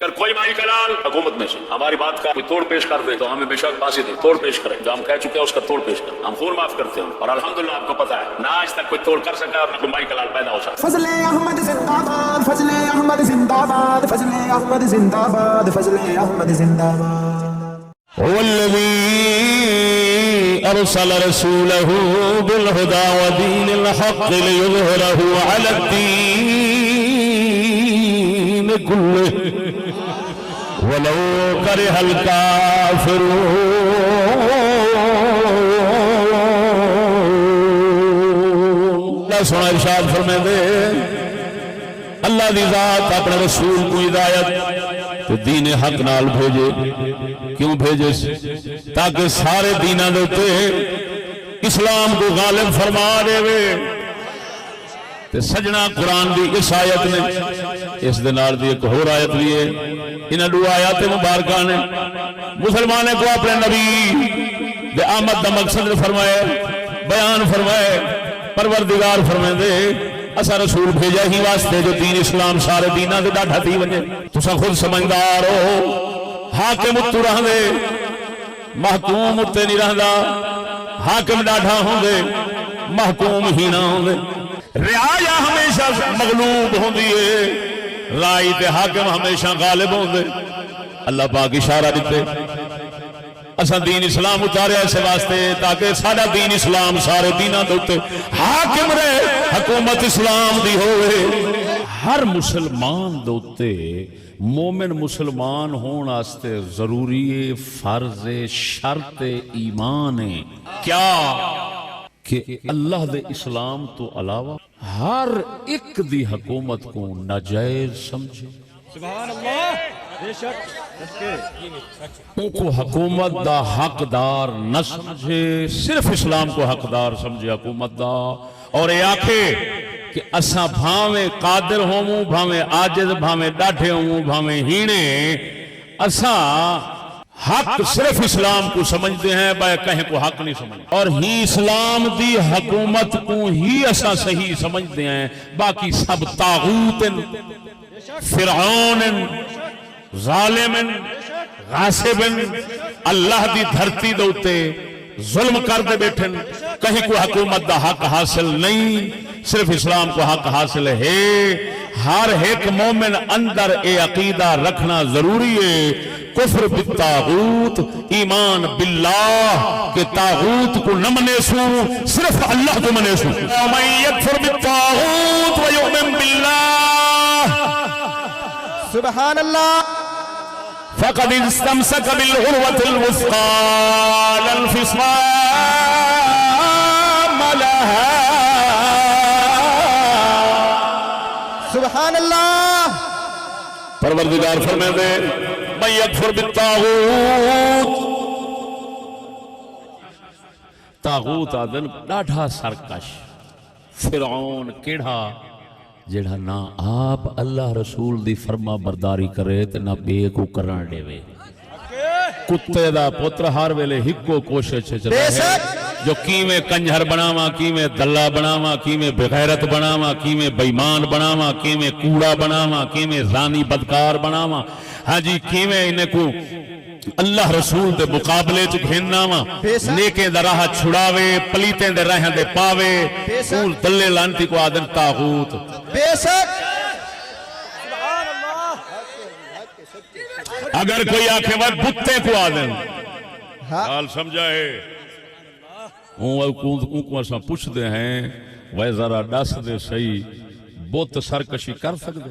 اگر کوئی مائی کلال حکومت میں سے ہماری بات کا کوئی توڑ پیش کر دے تو ہمیں بے شک پاسی دے توڑ پیش کریں، جو ہم کہہ چکے ہیں اس کا توڑ پیش کریں، ہم خون معاف کرتے ہیں اور الحمدللہ آپ کو پتا ہے نہ آج تک کوئی توڑ کر سکا اور نہ کوئی مائی کلال پیدا ہو سکا۔ فضل احمد زندہ باد، فضل احمد زندہ باد، فضل احمد زندہ باد، فضل احمد زندہ باد۔ هو الذي أرسل رسوله بالهدى ودين الحق ليظهره على الدين كله ولو كره الكافرون۔ اللہ سنا ارشاد فرمائے دے اللہ دی ذات اپنے رسول کو ہدایت تو دین حق نال بھیجے، کیوں بھیجے؟ تاکہ سارے دینہ دیتے اسلام کو غالب فرما دے وے۔ تے سجنا قرآن دی اس آیت نے اس دنار دی ایک اور آیت بھی ہے، انہاں دو آیات مبارکہ نے مسلمانے کو اپنے نبی دے آمد دا مقصد فرمائے، بیان فرمائے، پروردگار فرمائے دے اسا رسول بھیجا ہی واسطے جو دین اسلام سارے دینہ دے ڈاٹھا تھی ونجے۔ تسا خود سمجھدار ہو، حاکم اتو رہ دے محکوم اتے نہیں رہ دا، حاکم ڈاٹھا ہوں دے محکوم ہی نہ ہوں دے، رعایا ہمیشہ مغلوب ہوں دیئے، رائی تے حاکم ہمیشہ غالب ہوں دے۔ اللہ پاک اشارہ دیتے اسا دین اسلام اتارے ایسے واسطے تاکہ سارا دین اسلام سارے دینہ دوتے حاکم رہے، حکومت اسلام دی ہوئے۔ ہر مسلمان دوتے مومن مسلمان ہون آستے ضروری فرض شرط ایمان ہے کیا کہ اللہ دے اسلام تو علاوہ ہر ایک دی حکومت کو ناجائز سمجھے، سبحان اللہ، بے شک ان کو حکومت دا حقدار نہ سمجھے، صرف اسلام کو حقدار سمجھے حکومت دا، اور یہ آکھے کہ اساں بھاویں قادر ہوں، بھاویں عاجز، بھاویں ڈاٹھے ہوں، بھاویں ہینے، اساں حق صرف اسلام کو سمجھتے ہیں، بھائی کہیں کو حق نہیں سمجھتے، اور ہی اسلام دی حکومت کو ہی اساں صحیح سمجھتے ہیں، باقی سب طاغوت فرعون ظالم غاصب اللہ دی دھرتی دوتے ظلم کر دے بیٹھن، کہیں کو حکومت دا حق حاصل نہیں، صرف اسلام کو حق حاصل ہے۔ ہر ایک مومن اندر اے عقیدہ رکھنا ضروری ہے، کفر بالطاغوت، ایمان باللہ کہ طاغوت کو نہ منیسو، صرف اللہ کو منیسو۔ ومن یکفر بالطاغوت ویؤمن باللہ سبحان اللہ فقد استمسك بالعروة الوثقى لا انفصام لها۔ سبحان اللہ، پروردگار فرمائے دے من یکفر بالطاغوت، طاغوت آدن ڈاڑھا سرکش فرعون کیڑا جڑا نہ آپ اللہ رسول دی فرما برداری کرے تے نہ بے کو کرن دے وے، کتے دا پتر ہر ویلے ہکو کوشش چلا ہے جو کیویں کنجر بناواں، کیویں دلہ بناواں، کیویں بغیرت بناواں، کیویں بےمان بناواں، کیویں کوڑا بناواں، کیویں زانی بدکار بناواں، ہاں جی کیویں انہیں کو اللہ رسول دے مقابلے چ گھننا وا، نیکے دا راہ چھڑاوے، پلیتے دے راہ دے پاوے، اون دلے لانتی کو آدن طاغوت۔ بے شک اگر کوئی آنکھیں وقت بتے کو آدن حال سمجھائے، ان کو ایسا پوچھ دے ہیں وہ ذرا ڈس دے صحیح بت سرکشی کر سکتے،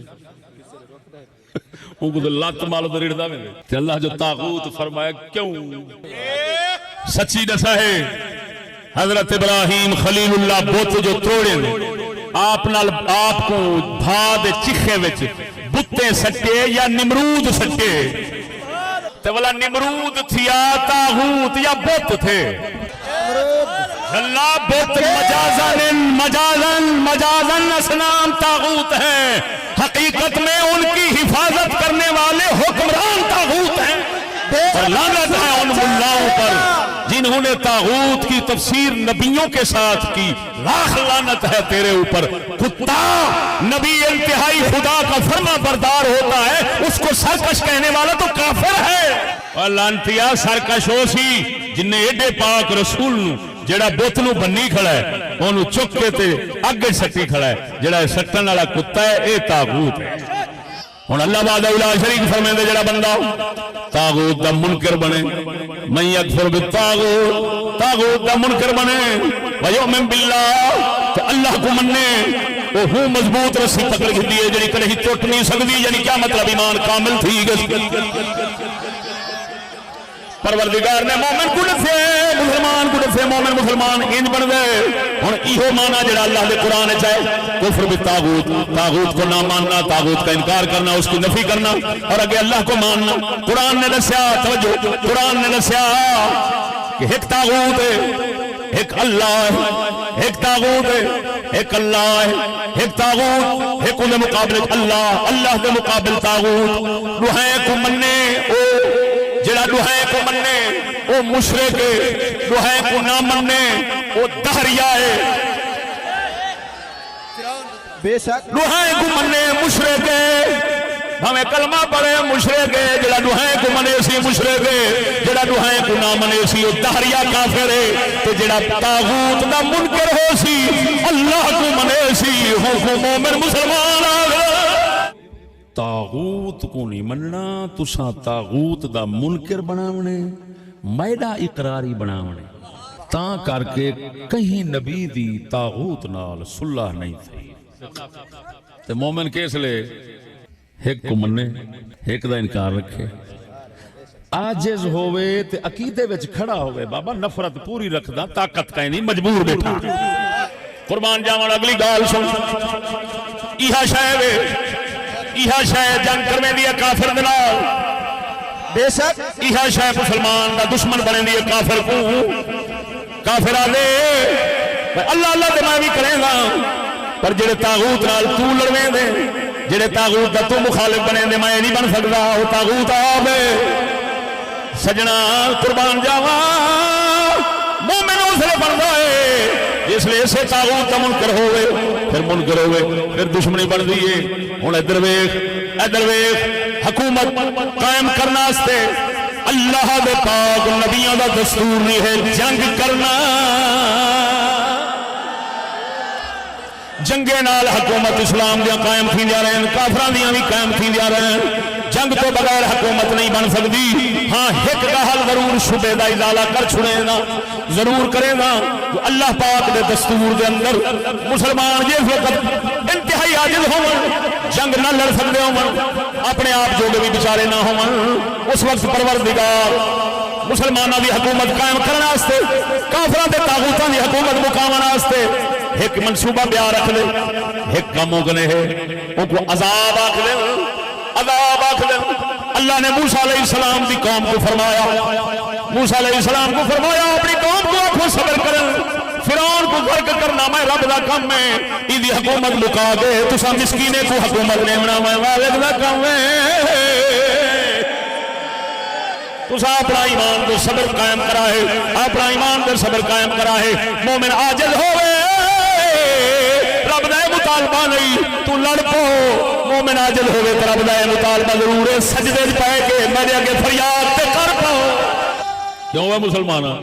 ان کو تو لات مال دریڑ دا میں تے اللہ جو طاغوت فرمایا کیوں سچی دسا ہے۔ حضرت ابراہیم خلیل اللہ بت جو توڑے آپ کو بھا دے چکھے وچ بتے سٹے یا نمرود سٹے، تے والا نمرود تھیا طاغوت یا بت تھے؟ اللہ بت مجازن اسنام طاغوت ہیں، حقیقت میں ان کی حفاظت کرنے والے حکمران طاغوت ہیں، اور لعنت ہے ان ملاؤں پر جنہوں جنہوں نے طاغوت کی تفسیر نبیوں کے ساتھ کی، لاکھ لعنت ہے تیرے اوپر کتا۔ نبی انتہائی خدا کا فرما بردار ہوتا ہے، اس کو سرکش کہنے والا تو کافر ہے۔ اور لعنتیا سرکش ہو سی جن ایڈے پاک رسول نو جڑا بت نو بنی کھڑا ہے اونوں چک کے تے اگے سٹی کھڑا ہے، جڑا سٹن والا کتا ہے اے طاغوت ہے۔ ہن اللہ وحدہ لا شریک فرمائے جڑا بندہ طاغوت دا منکر بنے، من یکفر بالطاغوت، طاغوت دا منکر بنے ویؤمن باللہ، تو اللہ کو مننے، وہ ہوں مضبوط رسی پکڑ گئی ہے جڑی کدی ٹوٹ نہیں سکتی۔ یعنی کیا مطلب؟ ایمان کامل تھی گئی۔ پروردگار نے مومن کو دسے، مسلمان کو دسے، مومن مسلمان انج بن گئے۔ ہن ایہو معنی جڑا اللہ دے قرآن وچ ہے کفر بالطاغوت، طاغوت کو نہ ماننا، طاغوت کا انکار کرنا، اس کی نفی کرنا، اور اگے اللہ کو ماننا۔ قرآن نے دسیا، توجہ، قرآن نے دسیا کہ ایک طاغوت ہے، ایک اللہ ہے، ایک طاغوت ہے، ایک اللہ ہے، ایک طاغوت، ایک دے مقابل اللہ، اللہ دے مقابل طاغوت۔ روحیں کو مننے او جڑا دوہے کو مننے وہ مشرک ہے، دوہے کو نہ مننے وہ دہریہ ہے۔ بے شک دوہے کو مننے مشرک ہے، ہمیں کلمہ پڑھے مشرک ہے، جڑا دوہے کو منے سی مشرک ہے، جڑا دوہے کو نہ منے سی وہ دہریہ کافر ہے۔ تو جڑا طاغوت دا منکر ہو سی اللہ کو منے سی وہ مومن مسلمان آگا۔ طاغوت کو نہیں مننا، تساں طاغوت دا منکر بناونے، میڈا اقراری بناونے، تاں کر کے کہیں نبی دی طاغوت نال صلح نہیں تھی۔ تے مومن کیس لے ایک کو مننے، ایک دا انکار رکھے، آجز ہوئے تے عقیدے وچ کھڑا ہوئے، بابا نفرت پوری رکھدا، طاقت کہیں نہیں، مجبور بیٹھا۔ قربان جاوان اگلی گال سن، ایہا شاہوے ایہا شاہ جنگ کرنے دیا کافر دلال، بے شک ایہا شاہ مسلمان دا دشمن بنے دیا کافر کو، کافر آلے اللہ اللہ دے میں بھی کریں گا، پر جڑے طاغوت نال تو لڑویں دے، جڑے طاغوت دا تو مخالف بنے دے میں نہیں بن سکتا، وہ طاغوت آبے سجنا قربان جاوا مومن اسے بن گئے جس لئے اسے طاغوت دا منکر ہوئے، پھر منکر ہوئے، پھر دشمنی بن دیئے۔ ہن ادھر ویکھ، ادھر ویکھ، حکومت قائم کرنا واسطے اللہ دے پاک نبیوں دا دستور نہیں ہے جنگ کرنا۔ جنگے نال حکومت اسلام دیا قائم تھی جا رہے ہیں، کافران دیا بھی قائم تھی جا رہے ہیں۔ جنگ تو بغیر حکومت نہیں بن سکتی۔ ہاں ایک کا حل ضرور شبے دا ازالہ کر چھڑے گا، ضرور کرے گا۔ اللہ پاک دے دستور دے اندر مسلمان جس وقت انتہائی عاجز ہوں، جنگ نہ لڑ سکتے ہوں، اپنے آپ جو بھی بیچارے نہ ہوں، اس وقت پروردگار مسلمانوں کی حکومت قائم کرنے واسطے، کافروں کے طاغوتوں کی حکومت مقامنے واسطے ایک منصوبہ بیان رکھ لے، ایک کام ہوگنے ہے ان کو عذاب آکھ لے، عذاب آکھ لے۔ اللہ نے موسیٰ علیہ السلام کی قوم کو فرمایا، موسیٰ علیہ السلام کو فرمایا اپنی قوم کو آنکھوں صبر کریں، فرعون کو غرق کرنا میں رب دا کم میں، ایدی حکومت مکا دے، تسا مسکینے کو حکومت لیمنا میں والد دا کم میں۔ تسا اپنا ایمان کو صبر قائم کرا ہے، اپنا ایمان کو صبر قائم کرا ہے۔ مومن عاجز ہوئے رب دا مطالبہ نہیں تو لڑ پو، مومن عاجز ہوئے تو رب دا مطالبہ ضرور ہے، سجدے پائے کے میرے آگے فریاد تے کر پو۔ کیوں ہے مسلمانہ؟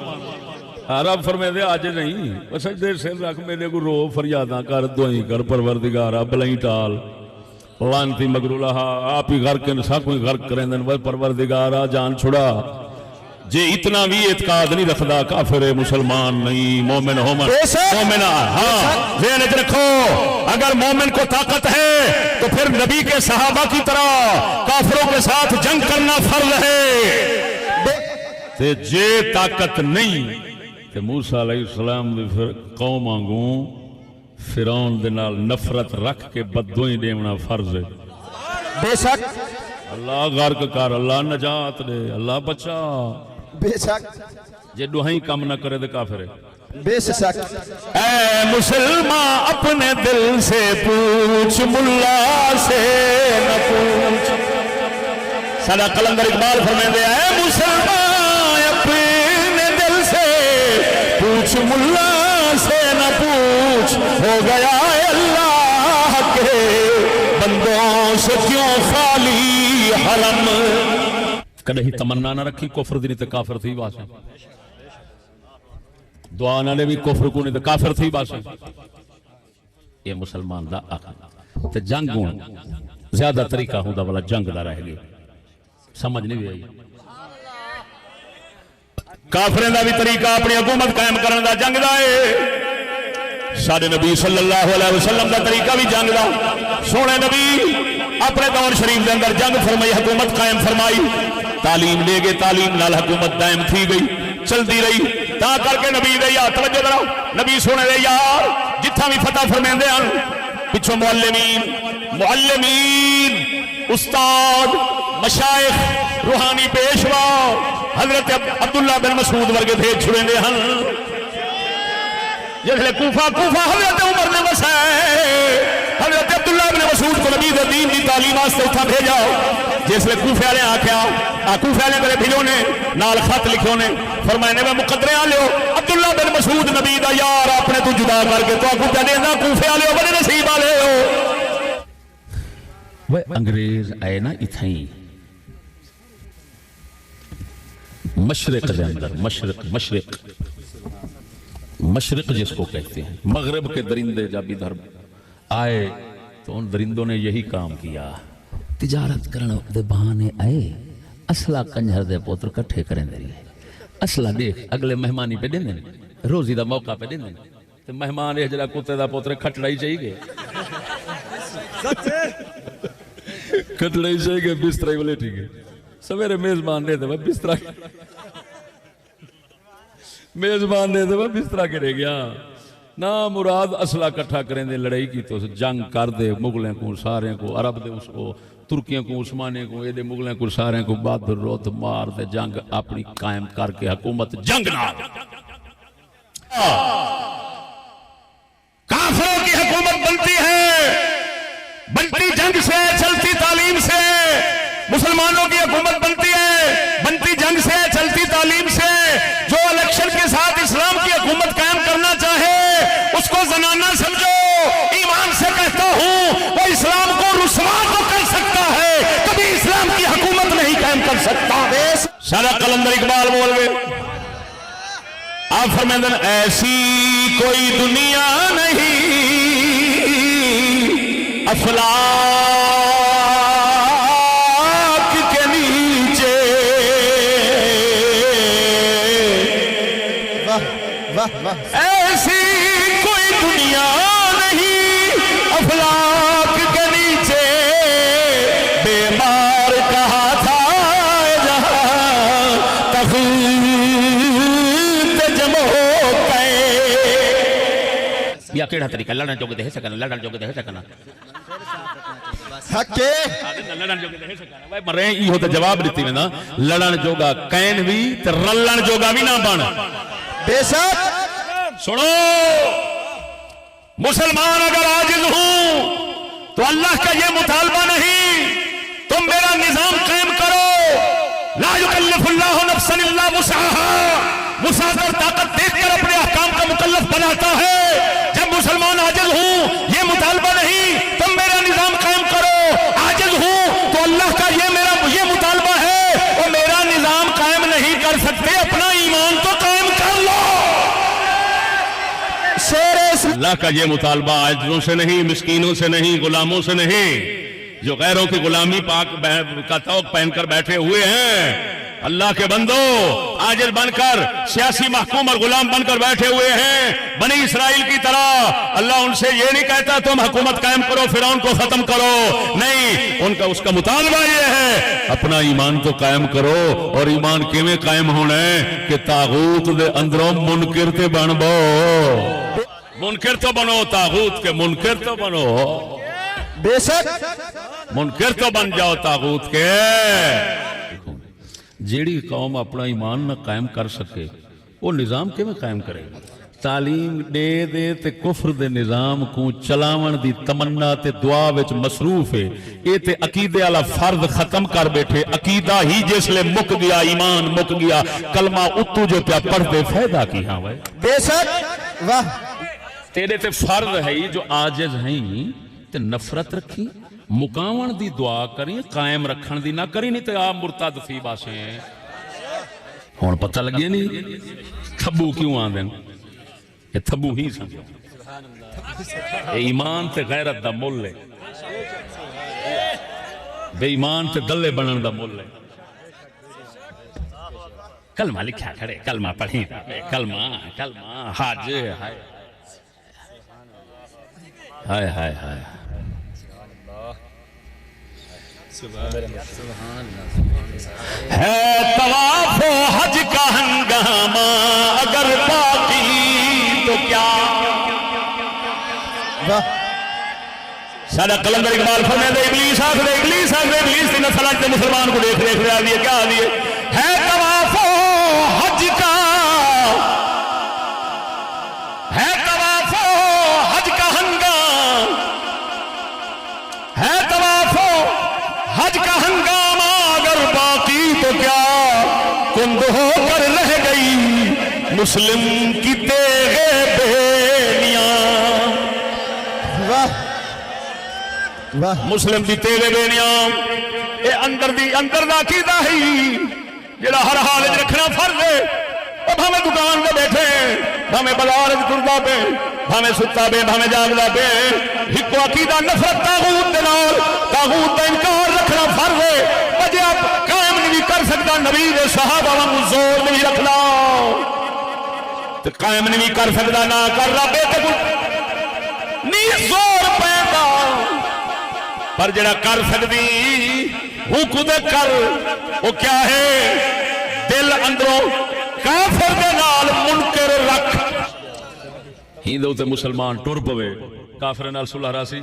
رب فرمائے دے آج نہیں، سجدے سے رکھ میرے کو رو فریاداں کر دعائیں کر پروردگارا بلائیں ٹال لانتی مگرولہا آپ ہی غرق انسا کوئی غرق کریں دن پروردگارا جان چھڑا۔ جے اتنا بھی اعتقاد نہیں رکھدا کافر مسلمان نہیں، مومن ہومن مومن۔ ہاں ذہن وچ رکھو، اگر مومن کو طاقت ہے تو پھر نبی کے صحابہ کی طرح کافروں کے ساتھ جنگ کرنا فرض ہے۔ تے جے طاقت نہیں تے موسیٰ علیہ السلام دی قوم آنگوں فرعون دے نال نفرت رکھ کے بددعائیں دیونا فرض ہے۔ بے شک اللہ غرق کر، اللہ نجات دے، اللہ بچا۔ بے شک جے دعائیں کم نہ کرے دے کافر ہے۔ بے شک اے مسلمان اپنے دل سے پوچھ، ملا سے نہ پوچھ۔ سادہ قلندر اقبال فرمائیں دے اے مسلمان اپنے دل سے نہ پوچھ ہو گیا ہے اللہ کے بندوں سے کیوں خالی حرم. کدی تمنا نہ رکھی کفر دی نہیں تے کافر تھی واسے دعا نہ لے بھی کفر کو نہیں تے کافر تھی واسے. یہ مسلمان دا آخر تے جنگ ہوں زیادہ طریقہ ہوں دا والا جنگ دا رہ گئی سمجھ نہیں بھی آئی. کافرین دا بھی طریقہ اپنی حکومت قائم کرنے دا جنگ دا ہے. سارے نبی صلی اللہ علیہ وسلم دا طریقہ بھی جنگ دا. سونے نبی اپنے دور شریف دے اندر جنگ فرمائی حکومت قائم فرمائی تعلیم لے گئے تعلیم نال حکومت دائم تھی گئی چلتی رہی. تا کر کے نبی دے یار توجہ کرو نبی سونے دے یار جتھا بھی فتح فرمیندے ہیں پچھو معلمین استاد مشائخ روحانی پیشوا حضرت عبداللہ بن مسعود ورگے بھیج چھڑے دے ہیں جیسے کوفہ حضرت عمر نے مسائے حضرت عبداللہ بن مسعود کو نبی دین کی تعلیم آستے اتھا بھیجا جیسے کوفے والے آکھیا کوفے والے میرے بھیلوں نے نال خط لکھوں نے فرمائے میں مقدرے آ لیو عبداللہ بن مسعود نبی دا یار اپنے تو جدا کر کے تو آکو کہنے نا کوفے والے بڑے نصیب والے ہو. وہ انگریز آئے نا اتھائیں مشرق دے اندر مشرق جس کو کہتے ہیں مغرب کے درندے جب ادھر آئے تو ان درندوں نے یہی کام کیا تجارت کرنے دے بہانے آئے اسلحہ کنجر دے پوتر کٹھے کریں دے رہے اسلحہ دیکھ اگلے مہمانی پہ دیں دیں روزی دا موقع پہ دیں دیں تو مہمان اجلا کتے دا پوتر کھٹڑائی چاہیے گے کھٹڑائی چاہیے گے بسترائی والے ٹھیک ہے سویرے میزبان دے دے بسترا میزبان دے دے بسترا کرے گیا نا مراد اسلحہ کٹھا کریں دے لڑائی کی تو جنگ کر دے مغلیں کو سارے کو عرب دے اس کو ترکیوں کو عثمانے کو یہ دے مغلیں کو سارے کو بعد روت مار دے جنگ اپنی قائم کر کے حکومت جنگ نہ کافروں کی حکومت بنتی ہے بنتی جنگ سے چلتی تعلیم سے مسلمانوں کی حکومت بنتی ہے بنتی جنگ سے چلتی تعلیم سے جو الیکشن کے ساتھ اسلام کی حکومت قائم کرنا چاہے اس کو زنانہ سمجھو ایمان سے کہتا ہوں وہ اسلام کو رسوا تو کر سکتا ہے کبھی اسلام کی حکومت نہیں قائم کر سکتا. سارا قلندر اقبال بول گئے آپ فرمائیں ایسی کوئی دنیا نہیں افلاک کے نیچے ایسی کوئی دنیا نہیں افلاک کے نیچے بیمار کہا تھا جہاں تخت جمع ہوتے یا کیڑا طریقہ لڑن جو دے سکنا لڑن جو دے سکنا حق کے لڑن جو دے سکنا مرے ای ہوتا جواب دیتی میں نا لڑن جوگا کین بھی تے رلن جوگا بھی نہ بن بے شک. سنو مسلمان اگر عاجز ہوں تو اللہ کا یہ مطالبہ نہیں تم میرا نظام قائم کرو لا یکلف اللہ نفسا الا وسعها وسعت اور طاقت دے کر اپنے احکام کا مکلف بناتا ہے. جب مسلمان عاجز ہوں یہ مطالبہ نہیں تم میرا نظام قائم کرو عاجز ہوں تو اللہ کا یہ مطالبہ ہے وہ میرا نظام قائم نہیں کر سکتے اپنا ایمان تو قائم کر لو. اللہ کا یہ مطالبہ عاجزوں سے نہیں مسکینوں سے نہیں غلاموں سے نہیں جو غیروں کی غلامی پاک کا توق پہن کر بیٹھے ہوئے ہیں اللہ کے بندو عاجز بن کر سیاسی محکوم اور غلام بن کر بیٹھے ہوئے ہیں بنی اسرائیل کی طرح اللہ ان سے یہ نہیں کہتا تم حکومت قائم کرو فرعون کو ختم کرو نہیں ان کا اس کا مطالبہ یہ ہے اپنا ایمان تو قائم کرو اور ایمان کیویں قائم ہونا ہے کہ طاغوت دے اندروں منکر تے بن بو منکر تو بنو طاغوت کے منکر تو بنو بے شک منکر تو بن جاؤ طاغوت کے. جیڑی قوم اپنا ایمان نہ قائم کر سکے وہ نظام کیویں قائم کرے گا تعلیم دے دے تے کفر دے نظام کو چلاون دی تمنا تے دعا وچ مصروف ہے اے تے عقیدے والا فرض ختم کر بیٹھے عقیدہ ہی جس لے مک گیا ایمان مک گیا کلمہ اتو جو پیا پڑھ دے فائدہ کی ہاں بھائی بے شک. واہ تیرے تے فرض ہے جو عاجز ہیں تے نفرت رکھی مقاون دی دعا کریں قائم رکھن دی نہ کری نہیں تے آپ مرتد تھی باسیں ہون پتہ لگے نہیں تھبو کیوں آن دیں یہ تھبو ہی سن اے ایمان تے غیرت دا مول ہے بے ایمان تے دلے بنن دا مول ہے کلمہ لکھا کھڑے کلمہ پڑھیں کلمہ حاج ہائے ہائے ہائے ہائے ہے طواف و حج کا ہنگامہ اگر باقی تو کیا سادہ قلندر اقبال فرمائے دے ابلیس آخر ابلیس تھی نسل آج مسلمان کو دیکھ رہے آدھیے کیا آدھیے ہے طواف و حج کا ہے طواف و حج کا ہنگام ہے طواف و حج کا ہنگامہ اگر باقی تو کیا کند ہو کر رہ گئی مسلم کی تیغ بینیاں مسلم دی تیغ بینیاں اے اندر دا عقیدہ ہی جڑا ہر حال وچ رکھنا فرض ہے بھاویں دکان تے بیٹھے بھاویں بازار وچ ٹردا پے بھاویں ستا پے بھاویں جاگدا پے ہکو عقیدہ نفرت طاغوت دے نال طاغوت دا انکار رکھنا فرض ہے اجے آپ قائم نہیں کر سکدا نبی دے صحابہ وانگو زور نہیں رکھنا تے قائم نہیں کر سکدا نہ کر رب تے نہیں زور پیندا پر جڑا کر سکدی وہ خود کر وہ کیا ہے دل اندروں کافر دے نال منکر رکھ ہی دے تے مسلمان ٹر پوے کافر نال صلح راسی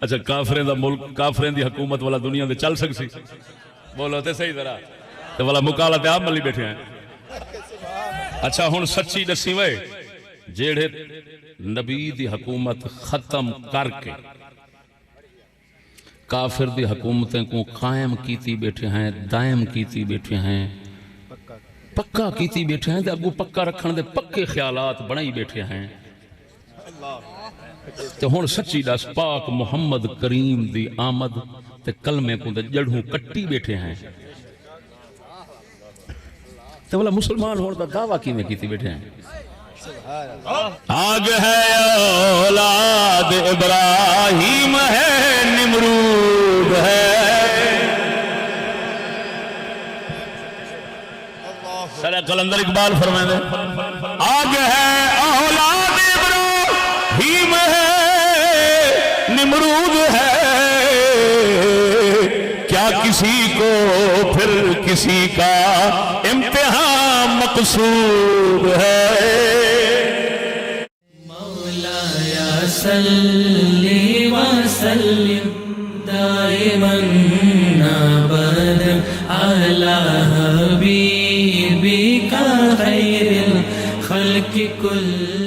اچھا کافریں دا ملک کافریں دی حکومت والا دنیا دے چل سکسی بولو تے صحیح ذرا تے والا مقالہ تے آپ ملی بیٹھے ہیں اچھا ہن سچی دسی وے جیڑے نبی دی حکومت ختم کر کے کافر دی حکومتیں کو قائم کیتی بیٹھے ہیں دائم کیتی بیٹھے ہیں پکا کیتی بیٹھے ہیں اگو پکا رکھن دے پکے خیالات بنائی بیٹھے ہیں تے ہن سچی دس پاک محمد کریم دی آمد تے کلمے کو دے جڑوں کٹی بیٹھے ہیں تے والا مسلمان ہون دا دعویٰ کی میں کیتی بیٹھے ہیں آگ ہے اولاد ابراہیم ہے نمرود ہے سارا قلندر اقبال فرمائے دے آگ ہے اولاد ابراہیم ہے نمرود ہے کیا کسی کو پھر کسی کا امتحان مقصود ہے صلی وسلم دائما ابدا علی حبیبک خیر الخلق کل